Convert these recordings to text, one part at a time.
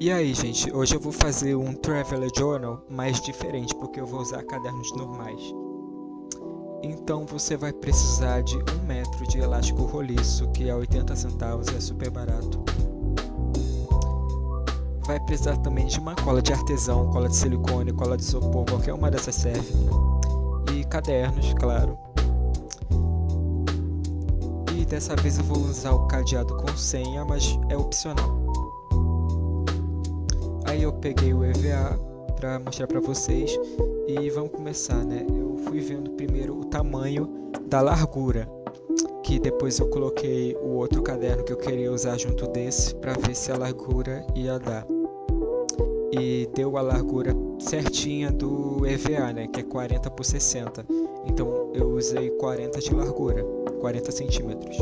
E aí, gente, hoje eu vou fazer um Traveler Journal mais diferente, porque eu vou usar cadernos normais. Então você vai precisar de 1 metro de elástico roliço, que é 80 centavos, é super barato. Vai precisar também de uma cola de artesão, cola de silicone, cola de isopor, qualquer uma dessas serve. E cadernos, claro. E dessa vez eu vou usar o cadeado com senha, mas é opcional. Aí eu peguei o EVA para mostrar para vocês e vamos começar, né? Eu fui vendo primeiro o tamanho da largura, que depois eu coloquei o outro caderno que eu queria usar junto desse para ver se a largura ia dar. E deu a largura certinha do EVA, né? Que é 40 por 60. Então eu usei 40 de largura, 40 centímetros.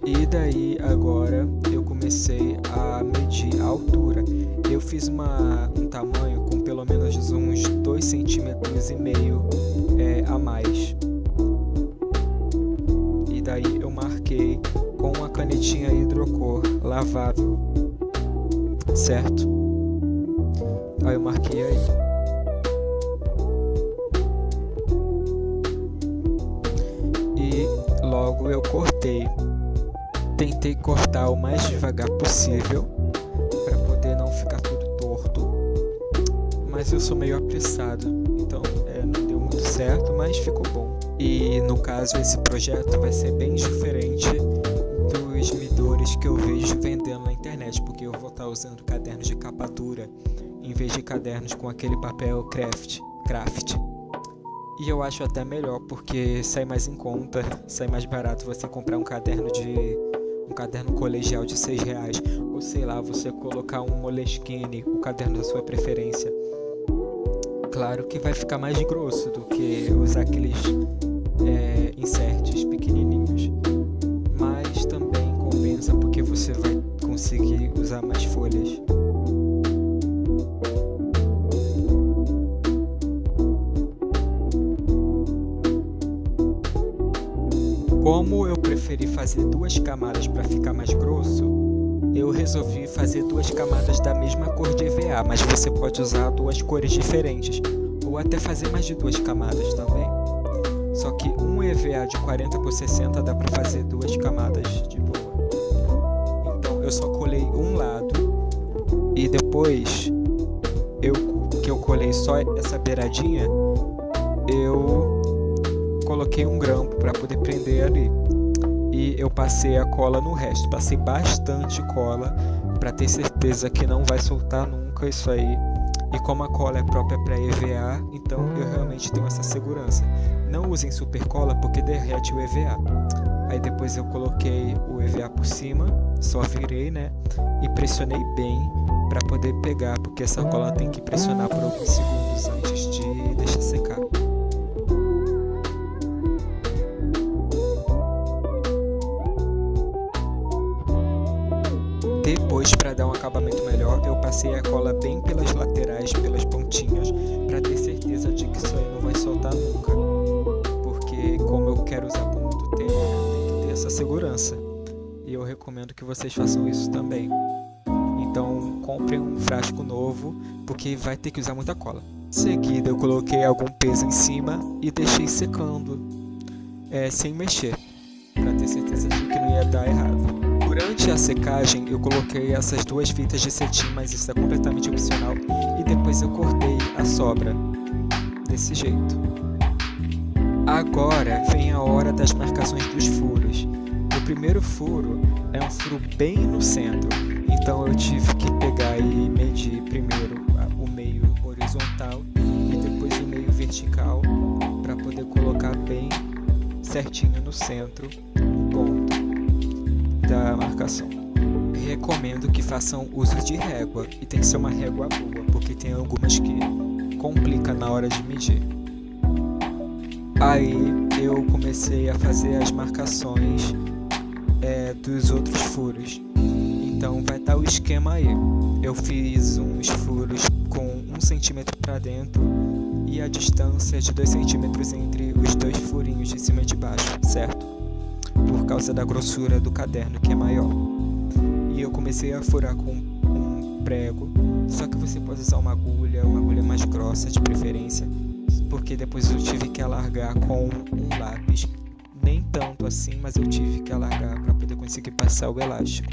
E daí agora eu comecei a medir a altura. Eu fiz um tamanho com pelo menos uns 2,5 centímetros a mais. E daí eu marquei com uma canetinha hidrocor lavável, certo? Aí eu marquei aí. E logo eu cortei. Tentei cortar o mais devagar possível para poder não ficar tudo torto, mas eu sou meio apressado, então não deu muito certo, mas ficou bom. E no caso esse projeto vai ser bem diferente dos midores que eu vejo vendendo na internet, porque eu vou estar usando cadernos de capa dura em vez de cadernos com aquele papel craft. E eu acho até melhor, porque sai mais em conta, sai mais barato você comprar um caderno colegial de R$6, ou sei lá, você colocar um Moleskine, o caderno da sua preferência. Claro que vai ficar mais grosso do que usar aqueles inserts pequenininhos, mas também compensa porque você vai conseguir usar mais folhas. Como eu preferi fazer 2 camadas para ficar mais grosso, eu resolvi fazer 2 camadas da mesma cor de EVA, mas você pode usar 2 cores diferentes, ou até fazer mais de 2 camadas também. Só que um EVA de 40 por 60 dá para fazer 2 camadas de boa. Então eu só colei um lado e depois que eu colei só essa beiradinha, eu coloquei um grampo para poder prender ali e eu passei a cola no resto, passei bastante cola para ter certeza que não vai soltar nunca isso aí. E como a cola é própria para EVA, então eu realmente tenho essa segurança. Não usem super cola porque derrete o EVA. Aí depois eu coloquei o EVA por cima, só virei, né, e pressionei bem para poder pegar, porque essa cola tem que pressionar por alguns segundos antes de deixar secar. Depois, para dar um acabamento melhor, eu passei a cola bem pelas laterais, pelas pontinhas, para ter certeza de que isso aí não vai soltar nunca. Porque como eu quero usar por muito tempo, tem que ter essa segurança. E eu recomendo que vocês façam isso também. Então, comprem um frasco novo, porque vai ter que usar muita cola. Em seguida, eu coloquei algum peso em cima e deixei secando, sem mexer, para ter certeza de que não ia dar errado. Durante a secagem eu coloquei essas 2 fitas de cetim, mas isso é completamente opcional, e depois eu cortei a sobra, desse jeito. Agora vem a hora das marcações dos furos. O primeiro furo é um furo bem no centro, então eu tive que pegar e medir primeiro o meio horizontal e depois o meio vertical para poder colocar bem certinho no centro o ponto da marcação. Recomendo que façam uso de régua, e tem que ser uma régua boa, porque tem algumas que complicam na hora de medir. Aí eu comecei a fazer as marcações dos outros furos. Então vai estar o esquema aí. Eu fiz uns furos com 1 centímetro para dentro e a distância de 2 centímetros entre os 2 furinhos de cima e de baixo, certo? Por causa da grossura do caderno, que é maior. E eu comecei a furar com um prego, só que você pode usar uma agulha mais grossa de preferência, porque depois eu tive que alargar com um lápis, nem tanto assim, mas eu tive que alargar para poder conseguir passar o elástico.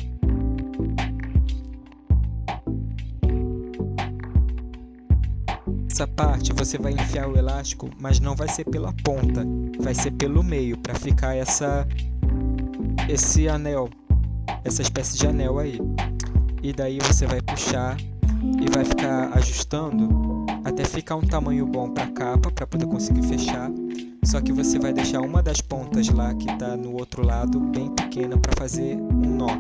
Essa parte você vai enfiar o elástico, mas não vai ser pela ponta, vai ser pelo meio, para ficar esse anel, essa espécie de anel aí. E daí você vai puxar e vai ficar ajustando até ficar um tamanho bom para a capa, para poder conseguir fechar. Só que você vai deixar uma das pontas lá que está no outro lado bem pequena para fazer um nó.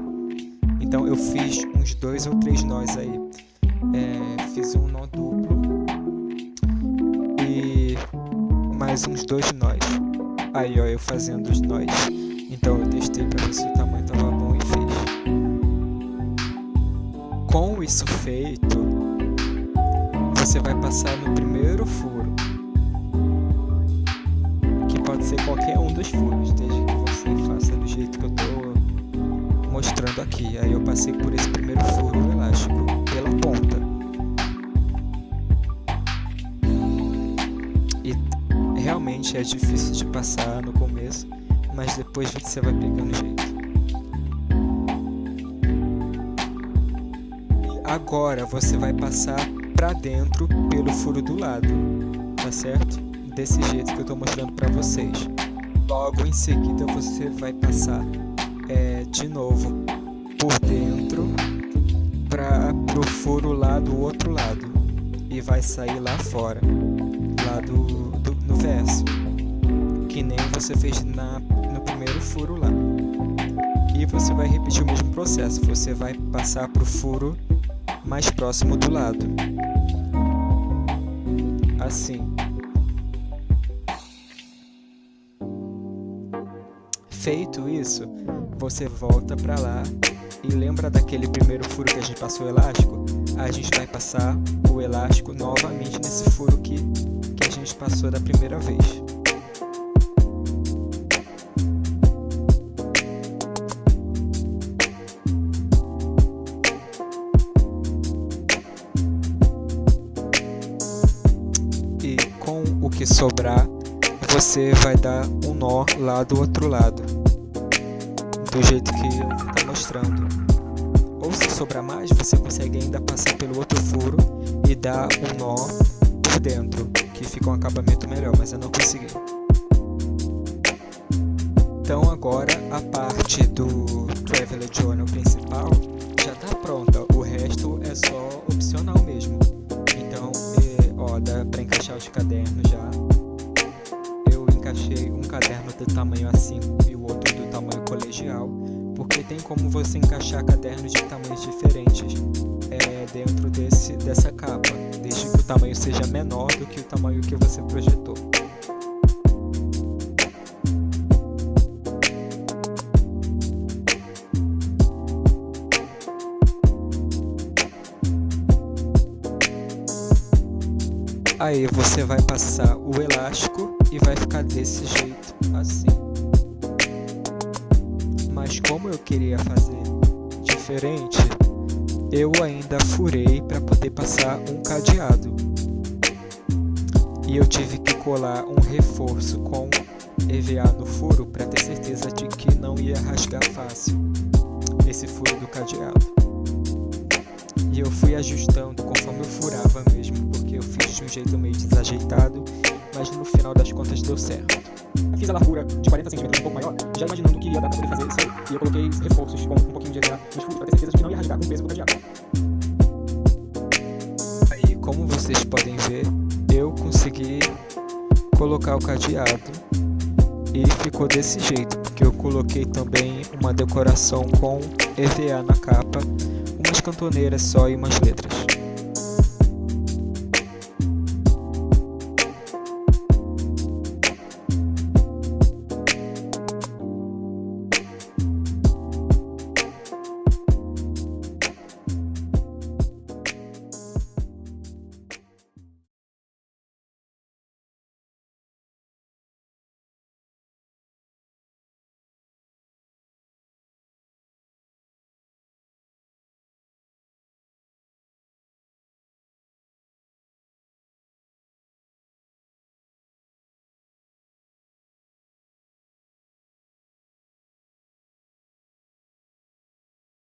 Então eu fiz uns 2 ou 3 nós aí. Fiz um nó duplo e mais uns 2 nós. Aí ó, eu fazendo os nós. Então eu testei para ver se o tamanho estava bom e fiz. Com isso feito, você vai passar no primeiro furo, que pode ser qualquer um dos furos, desde que você faça do jeito que eu estou mostrando aqui. Aí eu passei por esse primeiro furo elástico pela ponta. E realmente é difícil de passar no começo, mas depois você vai pegando jeito. E agora você vai passar para dentro pelo furo do lado, tá certo? Desse jeito que eu estou mostrando para vocês. Logo em seguida você vai passar de novo por dentro para o furo lá do outro lado e vai sair lá fora, lá no verso, que nem você fez no primeiro furo lá. E você vai repetir o mesmo processo, você vai passar para o furo mais próximo do lado, assim. Feito isso, você volta para lá e lembra daquele primeiro furo que a gente passou o elástico? A gente vai passar o elástico novamente nesse furo que a gente passou da primeira vez. E com o que sobrar, você vai dar um nó lá do outro lado, do jeito que eu estou mostrando. Ou se sobrar mais, você consegue ainda passar pelo outro furo e dar um nó por dentro, que fica um acabamento melhor, mas eu não consegui. Então agora a parte do Traveler Journal principal já está pronta, o resto é só opcional mesmo. Então, ó, dá para encaixar os cadernos já. Encaixei um caderno do tamanho A5 e o outro do tamanho colegial, porque tem como você encaixar cadernos de tamanhos diferentes dentro dessa capa, desde que o tamanho seja menor do que o tamanho que você projetou. Aí você vai passar o elástico e vai ficar desse jeito, assim. Mas como eu queria fazer diferente, eu ainda furei para poder passar um cadeado. E eu tive que colar um reforço com EVA no furo para ter certeza de que não ia rasgar fácil esse furo do cadeado. E eu fui ajustando conforme eu furava mesmo, porque eu fiz de um jeito meio desajeitado, mas no final das contas deu certo. Fiz a largura de 40 centímetros um pouco maior, já imaginando que ia dar para poder fazer isso aí, e eu coloquei reforços com um pouquinho de EVA nos furos para ter certeza de que não ia rasgar com o peso do cadeado. Aí, como vocês podem ver, eu consegui colocar o cadeado e ficou desse jeito, porque eu coloquei também uma decoração com EVA na capa, umas cantoneiras só e umas letras.